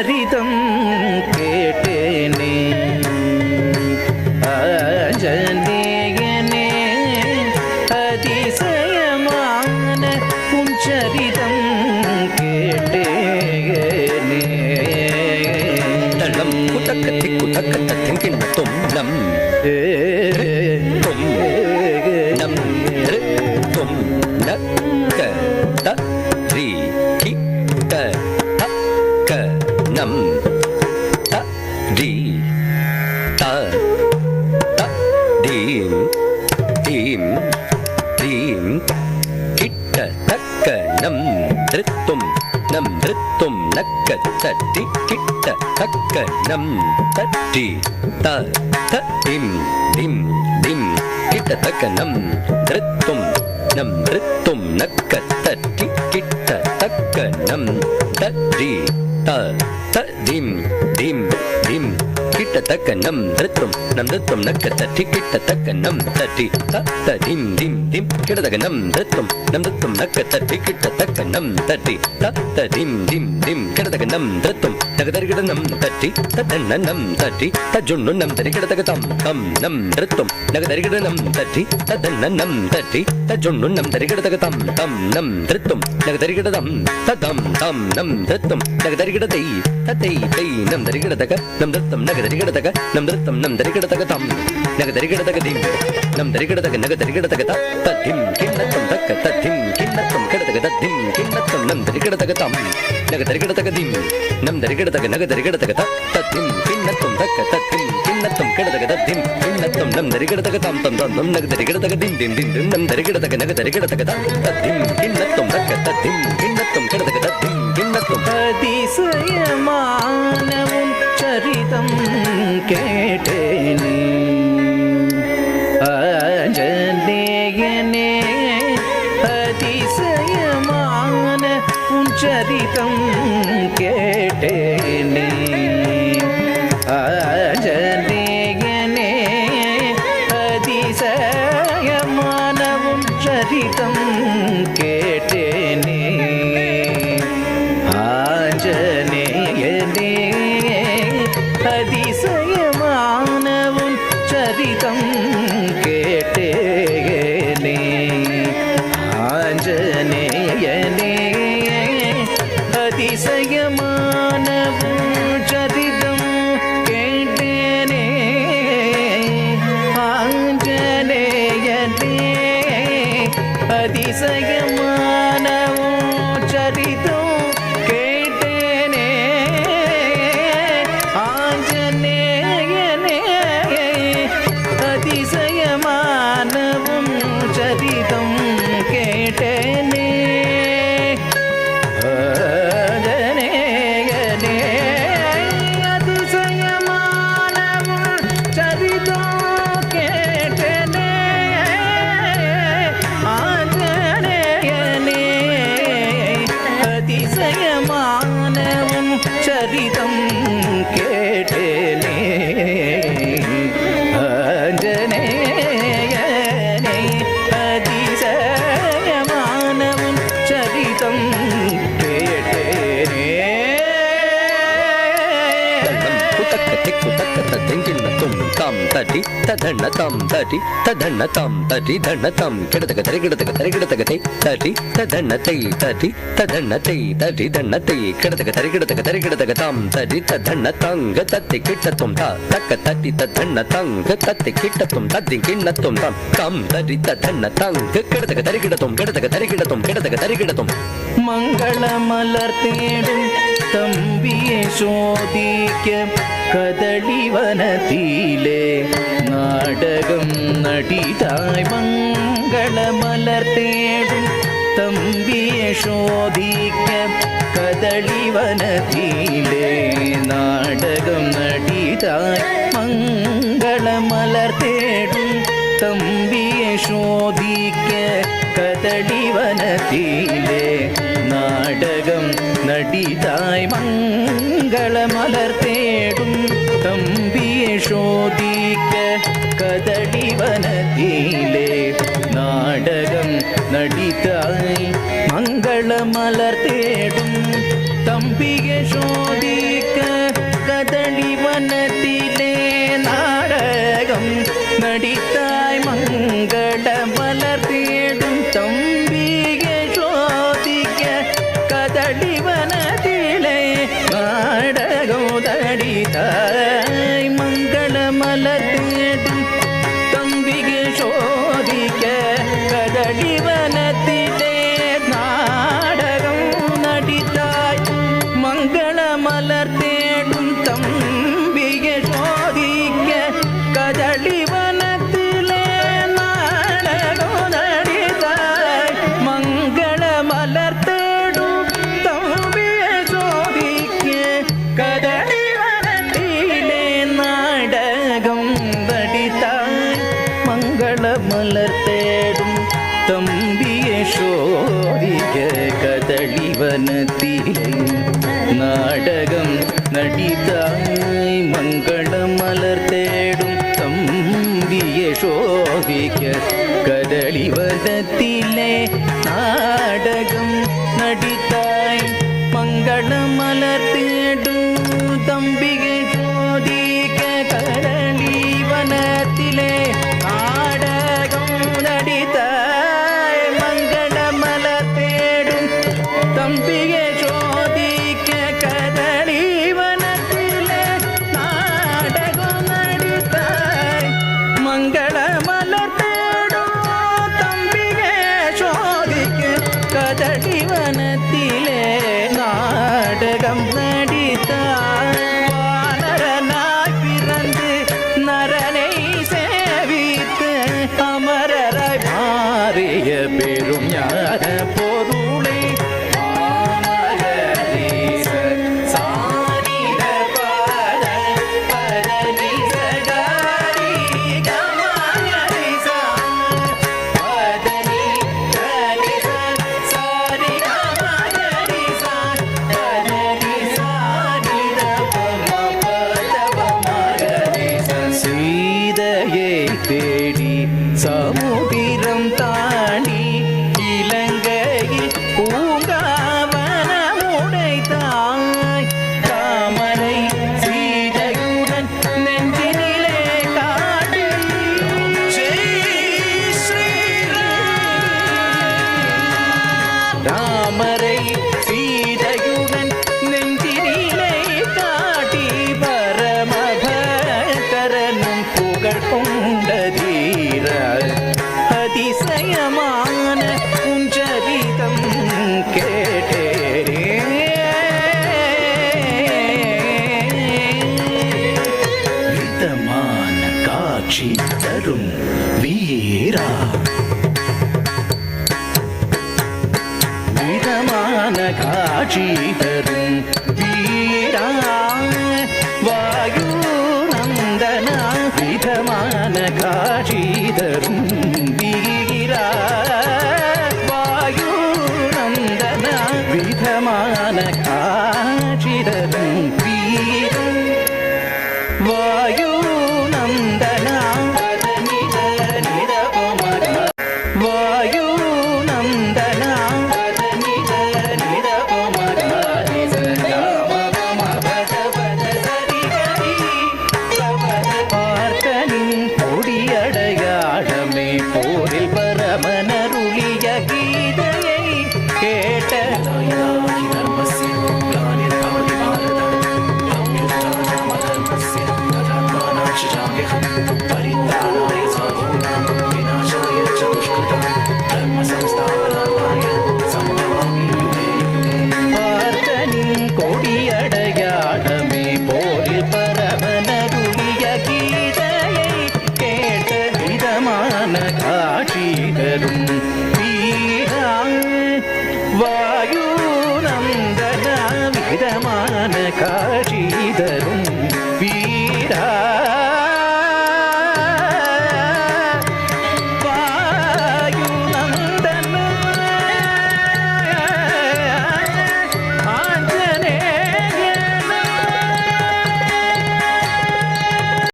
சரிதம் கேட்டேனே ஆஞ்சநேயனே அதிசயமான உன் சரிதம் கேட்டேனே தளம் குட்டக்கத்தி குட்டக்கத்தின் கிண்ணத்தும் நம் தும் நம் தும் நக்க த ரீ கி ட க நம் த ரி த த தீம் தீம் தீம் கிட்ட தக்க நம் திருத்தும் நம் திருத்தும் நக்க தட்டி கிட்ட தக்க நம் தட்டி த த திம் திம் திம் கிட்ட தக்க நம் திருத்தும் நக்க தட்டி கிட்ட தக்க நம் தட்டி த த திம் திம் திம் கிட்ட தக்க நம் திருத்தும் நக்க தட்டி கிட்ட தக்க நம் தட்டி த த திம் திம் திம் கிட்ட தக்க நம் திருத்தும் நக்க தட்டி கிட்ட தக்க நம் தட்டி த த திம் திம் திம் கிட்ட தக்க நம் திருத்தும் தகதரிகிட நம் தட்டி தன்ன நம் தட்டி தஜுண்ணு நம் தரி கிட்ட தக்க தம் தம் நம் திருத்தும் நகதரிகிட நம் தட்டி தன்ன நம் தட்டி தஜுண்ணு நம் தரி கிட்ட தக்க தம் தம் நம் திருத்தும் நகதரிகிட தம் தம் தம் நம் திருத்தும் நகதரிகிட தை தை தை நம் தரிகிட தக்க நம் திருத்தம் நகதரிகிட தக்க நம் திருத்தம் நம் தரிகிட தக்க தம் நகதரிகிட தக்க திம் நம் தரிகிட தக்க நகதரிகிட தக்க திம் கிண்ணத்தம் தக்க திம் கிண்ணத்தம் கிட தக்க திம் கிண்ணத்தம் நம் தரிகிட தக்க தம் நகதரிகிட தக்க திம் நம் தரிகிட தக்க நகதரிகிட தக்க திம் கிண்ணத்தம் தக்க திம் கிண்ணத்தம் கிட தக்க திம் கிண்ணத்தம் நம் தரிகிட தக்க தம் தம் தம் நகதரிகிட தக்க திம் திம் திம் நம் தரிகிட தக்க நகதரிகிட தக்க திம் கிண்ணத்தம் தக்க திம் கிண்ணத்தம் கிட தக்க திம் கிண்ணத்தம் அதிசயமான உன் சரிதம் கேட்டேனே ஆஞ்சநேயனே அதிசயமான உன் சரிதம் கேட்டேனே ஆஞ்சநேயனே அதிசயமான உன் சரிதம் கேட்டேனே ஆஞ்சநேயனே அதிசயமான உன் சரிதம் கேட்டேனே ஆஞ்சநேயனே அதிசயமான உன் சரிதம் கேட்டேனே ஆஞ்சநேயனே அதிசயமான உன் சரிதம் கேட்டேனே ஆஞ்சநேயனே அதிசயமான உன் சரிதம் கேட்டேனே ஆஞ்சநேயனே அதிசயமான உன் சரிதம் கேட்டேனே ஆஞ்சநேயனே அதிசயமான உன் சரிதம் கேட்டேனே ஆஞ்சநேயனே அதிசயமான உன் சரிதம் கேட்டேனே தெங்கிண்ணத்தும் தாம் தட்டி ததண்ண தாம் தட்டி ததண்ண தாம் தட்டி தண்ண தாம் கிடத்தக்க தரி கிடத்தக்க தரி கிடத்தக்க தை தட்டி ததண்ண தை தட்டி ததண்ண தை தட்டி தண்ண தை கிடத்தக்க தரி கிடத்தக்க தரி கிடத்தக்க தாம் தட்டி ததண்ண தங்க தத்தி கிட்டத்தும் தா தக்க தட்டி ததண்ண தங்க தத்தி கிட்டத்தும் தத்தி கிண்ணத்தும் தாம் தாம் தட்டி ததண்ண தங்க கிடத்தக்க தரி கிடத்தும் கிடத்தக்க தரி கிடத்தும் கிடத்தக்க தரி கிடத்தும் மங்கள மலர் தேடும் தம்பியை சோதிக்க கதளிவனத்திலே நாடகம் நடிதாய் மங்கள மலர் தேடும் தம்பியை சோதிக்க கதளிவனத்திலே நாடகம் நடிதாய் மங்கள மலர் தேடும் தம்பியை சோதிக்க கதளிவனத்திலே நாடகம் நடிதாய் மங்கள மலர் தேடும் தம்பியை சோதிக்க கதளிவனத்திலே நாடகம் நடிதாய் மங்கள மலர் தேடும் தம்பி தம்பிய சோதிக்க கதளி வனத்திலே நாடகம் நடித்தாய் மங்கள மலர் தேடும் தம்பிய சோதிக்க கதளி வனத்திலே நாடகம் நடித்தாய் மங்கள மலர் தேடும் தம்பிய சோதிக்க கதளி வனத்திலே நாடகம் நடித்தாய் மங்கள மலர் தேடும் தம்பிய சோதிக்க கதளி வனத்திலே நாடகம் நடித்தாய் மங்கள மலர் தேடும் தம்பிய சோதிக்க கதளி வனத்திலே நாடகம் நடித்தாய் மங்கள மலர் தேடும் தம்பிய சோதிக்க கதளி வனத்திலே நாடகம் நடித்தாய் மங்கள மலர் தேடும் தம்பிய சோதிக்க கதளி வனத்திலே நாடகம் நடித்தாய் மங்கள மலர் தேடும் தம்பிய சோதிக்க கதளி வனத்திலே நாடகம் நடித்தாய் மங்கள மலர் தேடும் தம்பிய சோதிக்க கதளி வனத்திலே நாடகம் நடித்தாய் மங்கள மலர் தேடும் தம்பிய சோதிக்க கதளி வனத்திலே நாடகம் நடித்தாய் வானரனாய் பிறந்து நரனை சேவித்து அமரராய் மாறிய பெரும் ஞான பொருளை சீதையை தேடி சமுதிரம் தாண்டி இலங்கையில் பூங்காவனமுடைத்தாய் தாமரை சீதையுடன் நெஞ்சினிலே காட்டி தாமரை சீதையுடன் நெஞ்சினிலே காட்டி பரமபகரனும் புகழ் கொண்ட தீர அதிசயமான உஞ்சரிதம் கேட்டேரே விதமான காட்சி தரும் வீரா விதமான காட்சி தரும் வீரா வாயு நந்தனா விதமான காட்சி தரும் வீரா வாயு நந்தனா விதமான காட்சி தரும் வீரா வாயு நந்தனா வாயு நந்தனா பார்த்தனின் கொடியடையாளமே போரில் பரமனருளிய கீதையை கேட்ட பார்த்தனின் கொடியடையாளமே போரில் பரமனருளிய கீதையை கேட்ட விதமான காட்சி தரும் வீரா வாயு நந்தன விதமான காட்சி